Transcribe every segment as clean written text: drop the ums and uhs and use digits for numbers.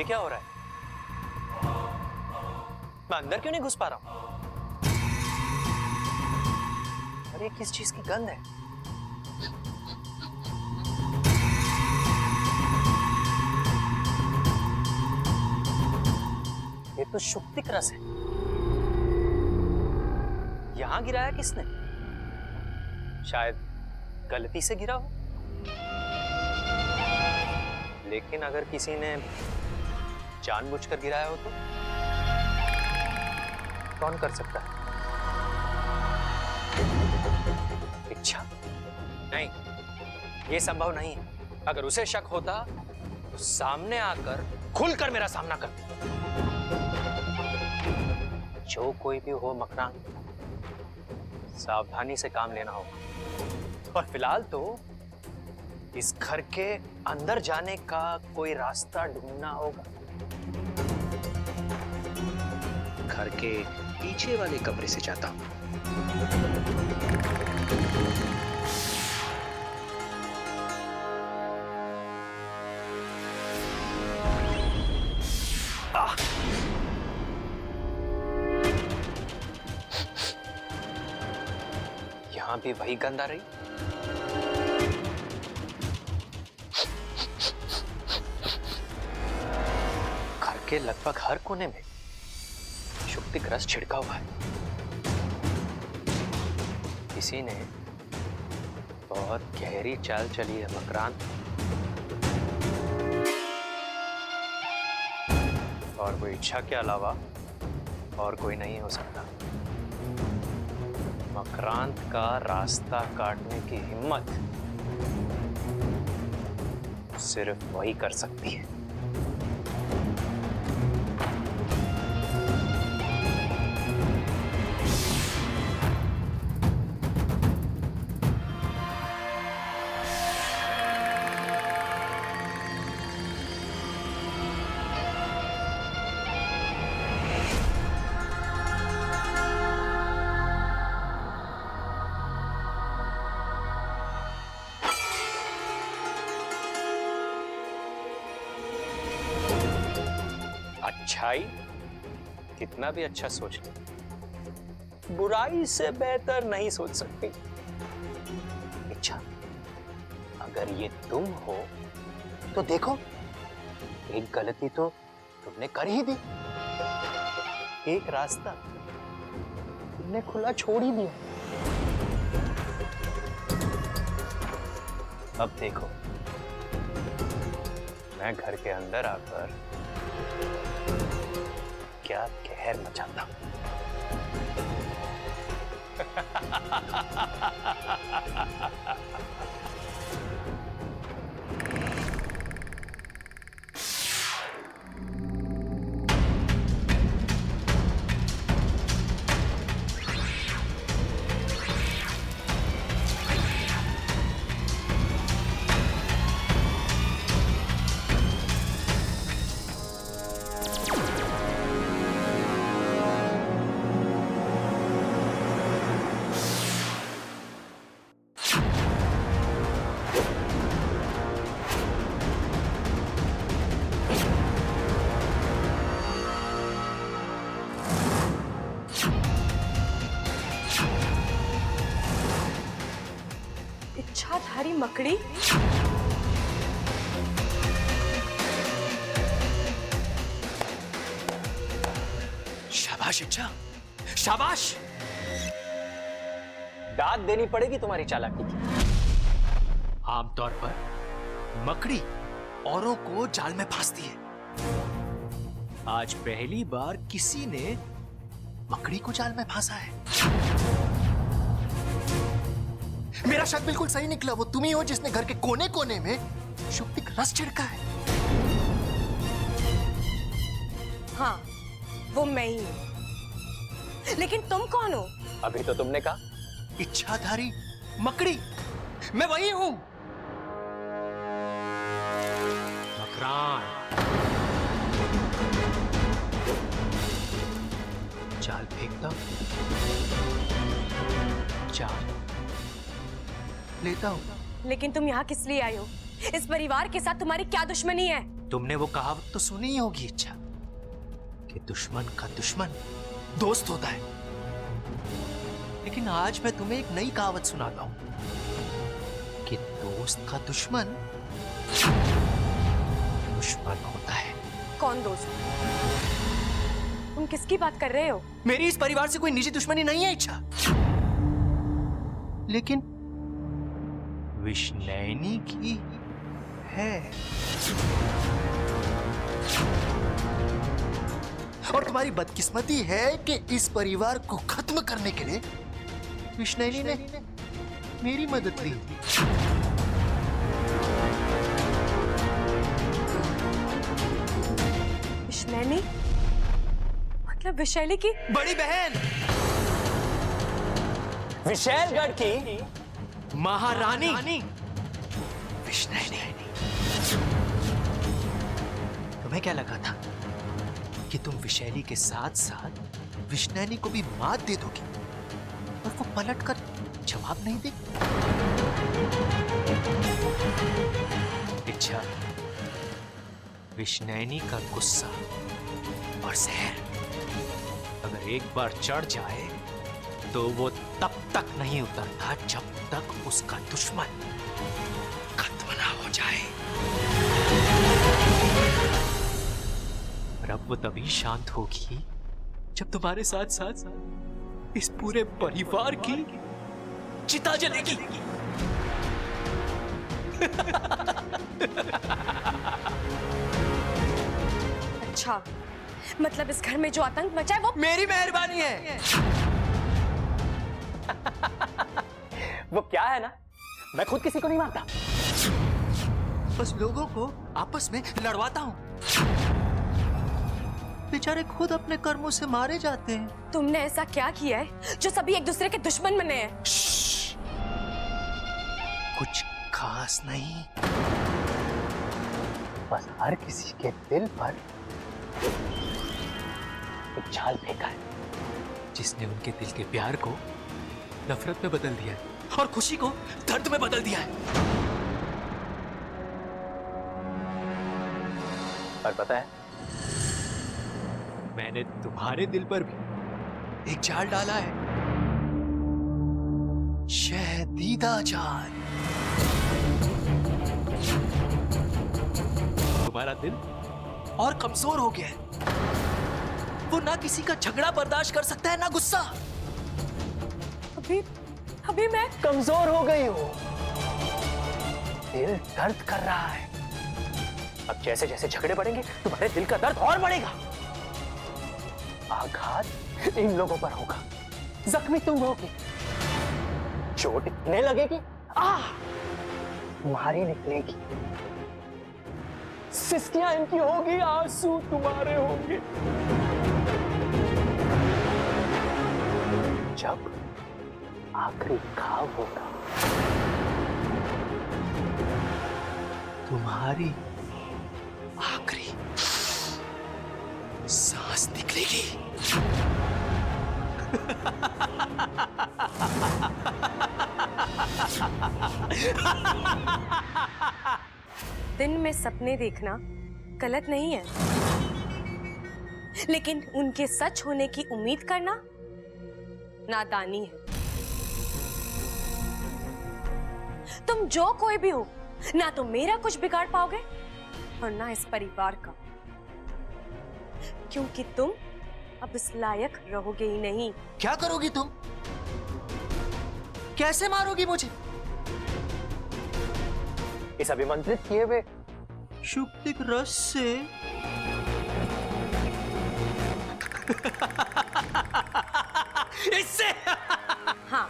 ये क्या हो रहा है? मैं अंदर क्यों नहीं घुस पा रहा हूं? अरे किस चीज की गंध है? ये तो शुक्तिक रस है। यहां गिराया किसने? शायद गलती से गिरा हो। लेकिन अगर किसी ने जानबूझकर गिराया हो तो कौन कर सकता है? इच्छा? नहीं, यह संभव नहीं है। अगर उसे शक होता तो सामने आकर खुलकर मेरा सामना कर। जो कोई भी हो मकरान, सावधानी से काम लेना होगा। और फिलहाल तो इस घर के अंदर जाने का कोई रास्ता ढूंढना होगा। घर के पीछे वाले कमरे से जाता हूं। यहां भी वही गंध आ रही। घर के लगभग हर कोने में शुक्तिक रस छिड़का हुआ है। किसी ने बहुत गहरी चाल चली है मकरान। और वो इच्छा के अलावा और कोई नहीं हो सकता। मकरांत का रास्ता काटने की हिम्मत सिर्फ वही कर सकती है। अच्छाई कितना भी अच्छा सोच ले, बुराई से बेहतर नहीं सोच सकती। इच्छा, अगर ये तुम हो तो देखो, एक गलती तो तुमने कर ही दी। एक रास्ता तुमने खुला छोड़ ही दिया। अब देखो, मैं घर के अंदर आकर क्या कहर मचाता हूं। इच्छाधारी मकड़ी। शाबाश इच्छा, शाबाश। दाद देनी पड़ेगी तुम्हारी चालाकी की। आमतौर पर मकड़ी औरों को जाल में फांसती है। आज पहली बार किसी ने मकड़ी को जाल में फांसा है। मेरा शक बिल्कुल सही निकला। वो तुम ही हो जिसने घर के कोने कोने में शुक्तिक रस छिड़का है। हाँ, वो मैं ही हूं। लेकिन तुम कौन हो? अभी तो तुमने कहा इच्छाधारी मकड़ी। मैं वही हूं। मकरान, जाल फेंकता हूं, जाल लेता हूं। लेकिन तुम यहाँ किस लिए आई हो? इस परिवार के साथ तुम्हारी क्या दुश्मनी है? तुमने वो कहावत तो सुनी ही होगी इच्छा, कि दुश्मन का दुश्मन दोस्त होता है। लेकिन आज मैं तुम्हें एक नई कहावत सुनाता हूं कि दोस्त का दुश्मन दुश्मन होता है। कौन दोस्त? तुम किसकी बात कर रहे हो? मेरी इस परिवार से कोई निजी दुश्मनी नहीं है इच्छा, लेकिन विष्णैनी की है। और तुम्हारी बदकिस्मती है कि इस परिवार को खत्म करने के लिए विष्णैनी ने मेरी मदद ली। विष्णैनी मतलब विशैली की बड़ी बहन, विशैलगढ़ की महारानी विष्णैनी। तुम्हें क्या लगा था कि तुम विशैली के साथ साथ विष्णैनी को भी मात दे दोगी और वो पलट कर जवाब नहीं दे? इच्छा, विष्णैनी का गुस्सा और जहर अगर एक बार चढ़ जाए तो वो तब तक नहीं उतरता जब तक उसका दुश्मन खत्म ना हो जाए। और अब वो तभी शांत होगी जब तुम्हारे साथ साथ इस पूरे परिवार की चिता जलेगी। अच्छा, मतलब इस घर में जो आतंक मचा है वो मेरी मेहरबानी है। वो क्या है ना, मैं खुद किसी को नहीं मारता, बस लोगों को आपस में लड़वाता हूं। बेचारे खुद अपने कर्मों से मारे जाते हैं। तुमने ऐसा क्या किया है जो सभी एक दूसरे के दुश्मन बने हैं? कुछ खास नहीं, बस हर किसी के दिल पर एक छाल फेंका है, जिसने उनके दिल के प्यार को नफरत में बदल दिया है और खुशी को दर्द में बदल दिया है। और पता है, मैंने तुम्हारे दिल पर भी एक जाल डाला है, शहदीदा जाल। तुम्हारा दिल और कमजोर हो गया है। वो ना किसी का झगड़ा बर्दाश्त कर सकता है, ना गुस्सा। अभी मैं कमजोर हो गई हो, दिल दर्द कर रहा है। अब जैसे जैसे झगड़े बढ़ेंगे तुम्हारे दिल का दर्द और बढ़ेगा। आघात इन लोगों पर होगा, जख्मी तुम होगी, चोट इतने लगेगी तुम्हारी निकलेगी, सिस्कियां इनकी होगी, आंसू तुम्हारे होंगे। जब आखिरी घाव होगा तुम्हारी आखिरी सांस निकलेगी। दिन में सपने देखना गलत नहीं है, लेकिन उनके सच होने की उम्मीद करना नादानी है। तुम जो कोई भी हो, ना तो मेरा कुछ बिगाड़ पाओगे और ना इस परिवार का, क्योंकि तुम अब इस लायक रहोगे ही नहीं। क्या करोगी तुम? कैसे मारोगी मुझे? इस अभिमंत्रित किए हुए शुक्तिक रस से। इससे? हाँ,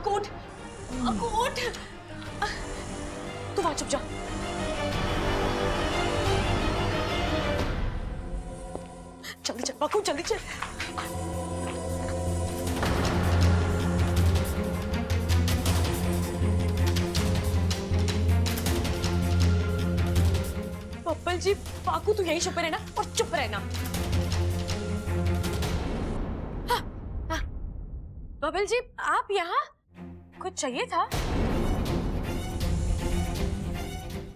अकू उठ, अकू उठ। तू वहां चुप जा। जल्दी चल अकू, जल्दी चल। बब्बल जी, पाकू तू यहीं छुपे रहना और चुप रहना। हाँ, हाँ। बब्बल जी, आप यहाँ कुछ चाहिए था?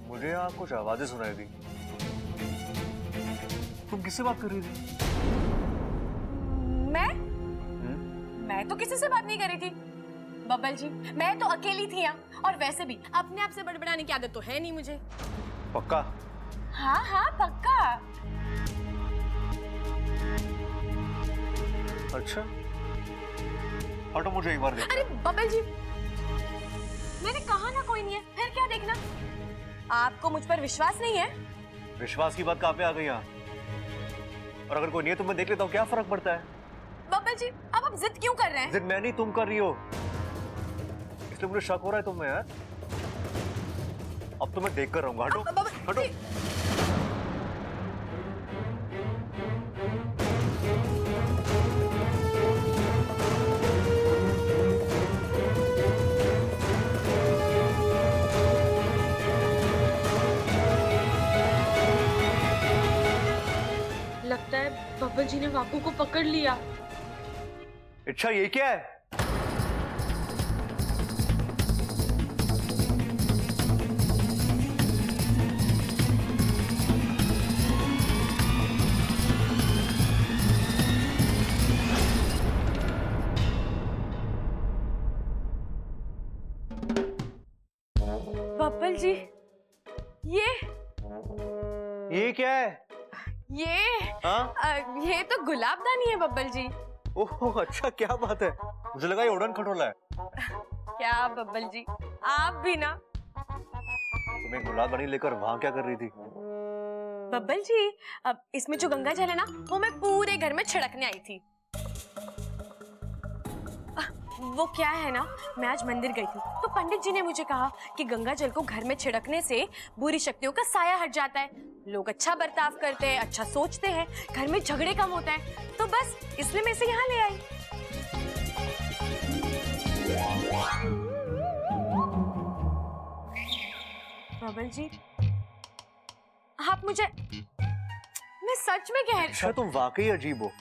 मुझे यहाँ कुछ आवाजें सुनाई दी। तुम किससे बात कर रही थी? मैं तो किसी से बात नहीं कर रही थी बब्बल जी। मैं तो अकेली थी यहाँ, और वैसे भी अपने आप से बड़बड़ाने की आदत तो है नहीं मुझे। पक्का? हाँ हाँ पक्का। अच्छा, हटो, मुझे एक बार देखना। अरे बब्बल जी, मैंने कहा ना कोई नहीं है, फिर क्या देखना? आपको मुझ पर विश्वास नहीं है? विश्वास की बात कहाँ पे आ गई यहाँ? और अगर कोई नहीं है तो मैं देख लेता हूँ, क्या फर्क पड़ता है? बब्बल जी, अब आप जिद क्यों कर रहे हैं? जिद मैं नहीं, तुम कर रही हो, इसलिए मुझे शक हो रहा है तुम में यार। अब तो मैं देख कर रहूंगा। हटो, हटो। लगता है बब्बल जी ने वाकू को पकड़ लिया। अच्छा, ये क्या है? बब्बल जी, ये क्या है? ये हाँ? ये तो गुलाबदानी है बब्बल जी। ओह अच्छा, क्या बात है, मुझे लगा ये उड़न खटोला है। क्या बब्बल जी, आप भी ना। तुम्हें गुलाबदानी लेकर वहां क्या कर रही थी? बब्बल जी, अब इसमें जो गंगा जल है ना, वो मैं पूरे घर में छिड़कने आई थी। वो क्या है ना, मैं आज मंदिर गई थी तो पंडित जी ने मुझे कहा कि गंगा जल को घर में छिड़कने से बुरी शक्तियों का साया हट जाता है, लोग अच्छा बर्ताव करते हैं, अच्छा सोचते हैं, घर में झगड़े कम होता है। तो बस इसलिए मैं इसे यहाँ ले आई। बब्बल जी, आप मुझे, मैं सच में कह रही। अच्छा, तुम वाकई अजीब हो।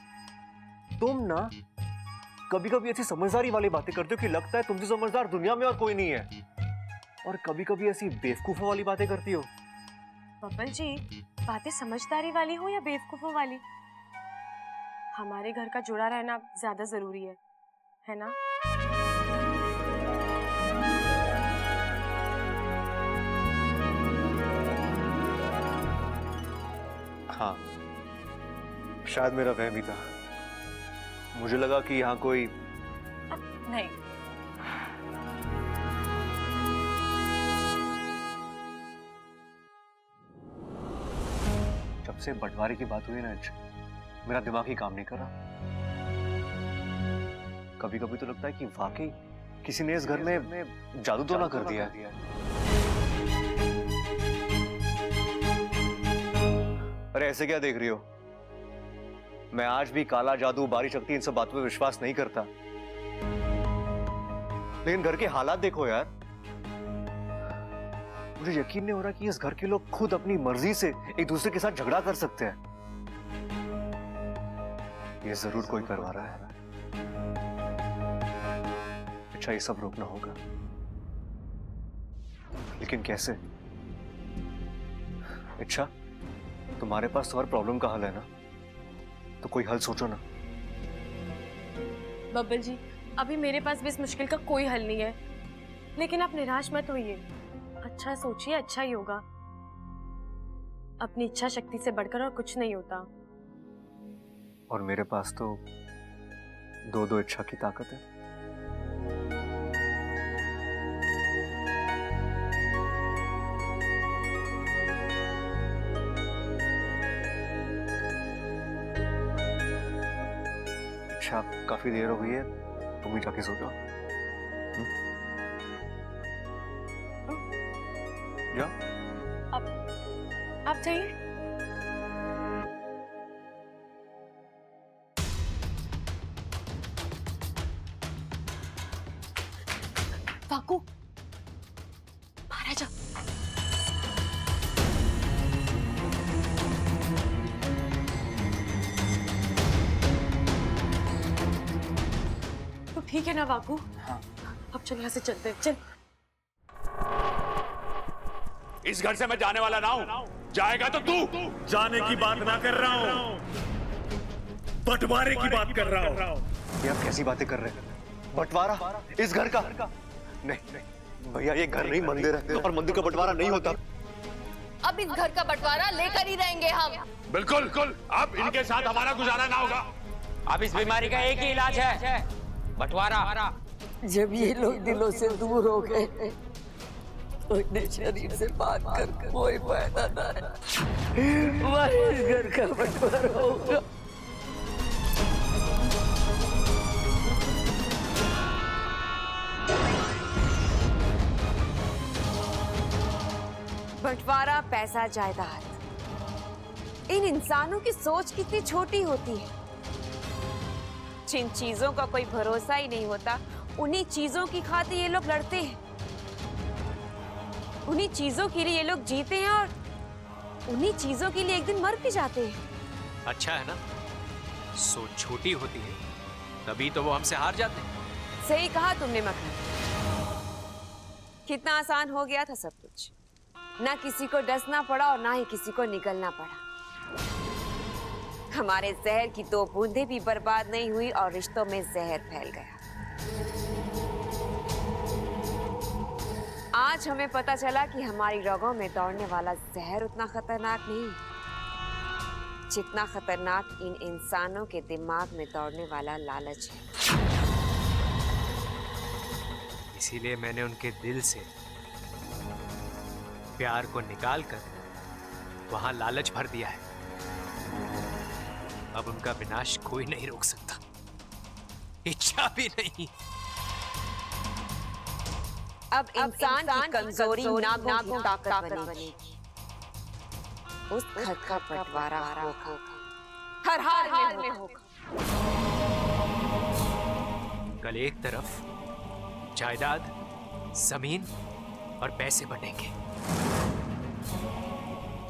तुम ना कभी कभी ऐसी समझदारी वाली बातें करते हो कि लगता है तुमसे समझदार दुनिया में और कोई नहीं है, और कभी कभी ऐसी बेवकूफों वाली बातें करती हो। बब्बल जी, बातें समझदारी वाली हो या बेवकूफों वाली, हमारे घर का जुड़ा रहना ज्यादा जरूरी है ना? हाँ, शायद मेरा वहम ही था। मुझे लगा कि यहाँ कोई नहीं। जब से बंटवारे की बात हुई ना, मेरा दिमाग ही काम नहीं कर रहा। कभी कभी तो लगता है कि वाकई किसी ने इस घर में जादू तो ना कर दिया है। अरे ऐसे क्या देख रही हो? मैं आज भी काला जादू, बारी शक्ति, इन सब बातों पे विश्वास नहीं करता, लेकिन घर के हालात देखो यार। मुझे यकीन नहीं हो रहा कि इस घर के लोग खुद अपनी मर्जी से एक दूसरे के साथ झगड़ा कर सकते हैं। ये जरूर कोई करवा रहा है। अच्छा, ये सब रोकना होगा, लेकिन कैसे? अच्छा, तुम्हारे पास तो हर प्रॉब्लम का हल है ना, तो कोई हल सोचो ना। बब्बल जी, अभी मेरे पास भी इस मुश्किल का कोई हल नहीं है, लेकिन आप निराश मत होइए। अच्छा सोचिए, अच्छा ही होगा। अपनी इच्छा शक्ति से बढ़कर और कुछ नहीं होता। और मेरे पास तो दो इच्छा की ताकत है। अच्छा, काफी देर हो गई है, तुम ही जाके सो जाओ। या आप जाइए। वाकू, बाहर आ जा। तो ठीक है ना वाकू? हाँ। अब चल यहाँ से चलते हैं, चल। इस घर से मैं जाने वाला ना हूं। जाएगा तो तू। जाने की बात ना कर रहा हूं, बंटवारे की बात कर रहा हूं। ये आप कैसी बातें कर रहे हैं? बंटवारा इस घर का? नहीं भैया, ये घर नहीं मंदिर है, और मंदिर का बंटवारा नहीं होता। अब इस घर का बंटवारा लेकर ही रहेंगे हम। बिल्कुल। अब इनके साथ हमारा गुजारा ना होगा। अब इस बीमारी का एक ही इलाज है, बंटवारा। जब ये लोग दिलों से दूर हो गए तो इन्हें शरीर से बात कर कोई फायदा ना है। हमारे इस घर का बंटवारा होगा। बंटवारा, पैसा, जायदाद, इन इंसानों की सोच कितनी छोटी होती है। जिन चीजों का कोई भरोसा ही नहीं होता, उन्हीं चीजों की खातिर ये लोग लड़ते हैं, उन्हीं चीजों के लिए ये लोग जीते हैं और उन्हीं चीजों के लिए एक दिन मर भी जाते हैं। अच्छा है ना, सोच छोटी होती है तभी तो वो हमसे हार जाते हैं। सही कहा तुमने मखन, कितना आसान हो गया था सब कुछ। ना किसी को डसना पड़ा और ना ही किसी को निकलना पड़ा। हमारे जहर की 2 बूंदें भी बर्बाद नहीं हुई और रिश्तों में जहर फैल गया। आज हमें पता चला कि हमारी रगों में दौड़ने वाला जहर उतना खतरनाक नहीं, जितना खतरनाक इन इंसानों के दिमाग में दौड़ने वाला लालच है। इसीलिए मैंने उनके दिल से प्यार को निकालकर वहां लालच भर दिया है। अब उनका विनाश कोई नहीं रोक सकता, इच्छा भी नहीं। अब इंसान की कमजोरी नागों की ताकत बनेगी। उस घर का बंटवारा होगा, हर हाल में होगा। कल एक तरफ जायदाद, जमीन और पैसे बनेंगे,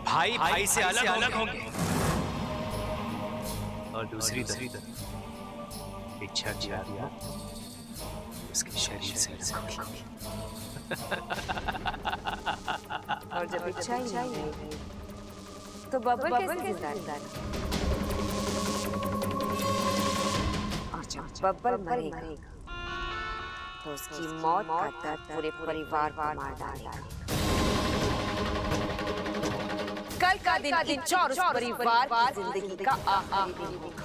भाई भाई से अलग होंगे, और दूसरी तरफ इच्छा की आत्मा उसके शरीर से अलग होगी। और जब इच्छा ही नहीं रहेगी, तो बबल कैसे जिंदा रहेगा? और जब बबल मरेगा, तो उसकी मौत का दर्द पूरे परिवार को मार डालेगा। कल का दिन चौर उस परिवार की जिंदगी का आखिरी दिन होगा।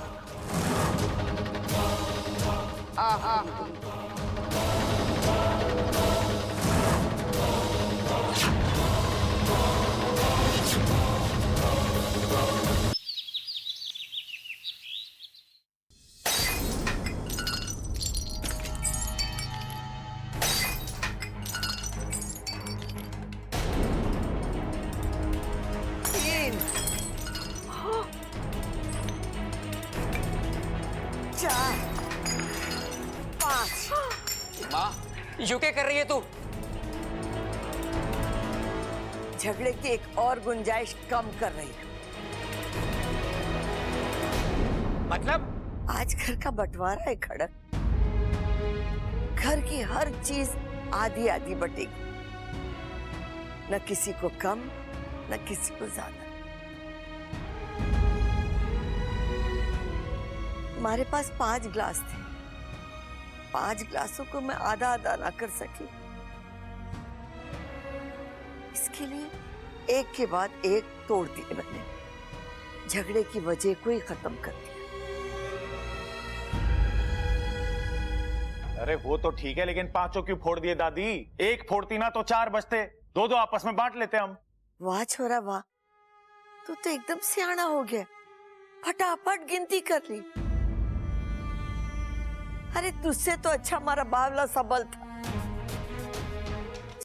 यू क्या कर रही है तू? झगड़े की एक और गुंजाइश कम कर रही है। मतलब? आज घर का बंटवारा है खड़क, घर की हर चीज आधी आधी बटेगी, न किसी को कम न किसी को ज्यादा। हमारे पास 5 गिलास थे, 5 गिलासों को मैं आधा आधा ना कर सकी। इसके लिए एक के बाद एक तोड़ दिए मैंने, झगड़े की वजह को ही खत्म कर दिया। अरे वो तो ठीक है, लेकिन 5 क्यों फोड़ दिए दादी? एक फोड़ती ना तो 4 बचते, 2 आपस में बांट लेते हम। वाह छोरा वाह, तू तो एकदम सियाना हो गया, फटाफट गिनती कर ली। अरे तुझसे तो अच्छा हमारा बावला सबल था,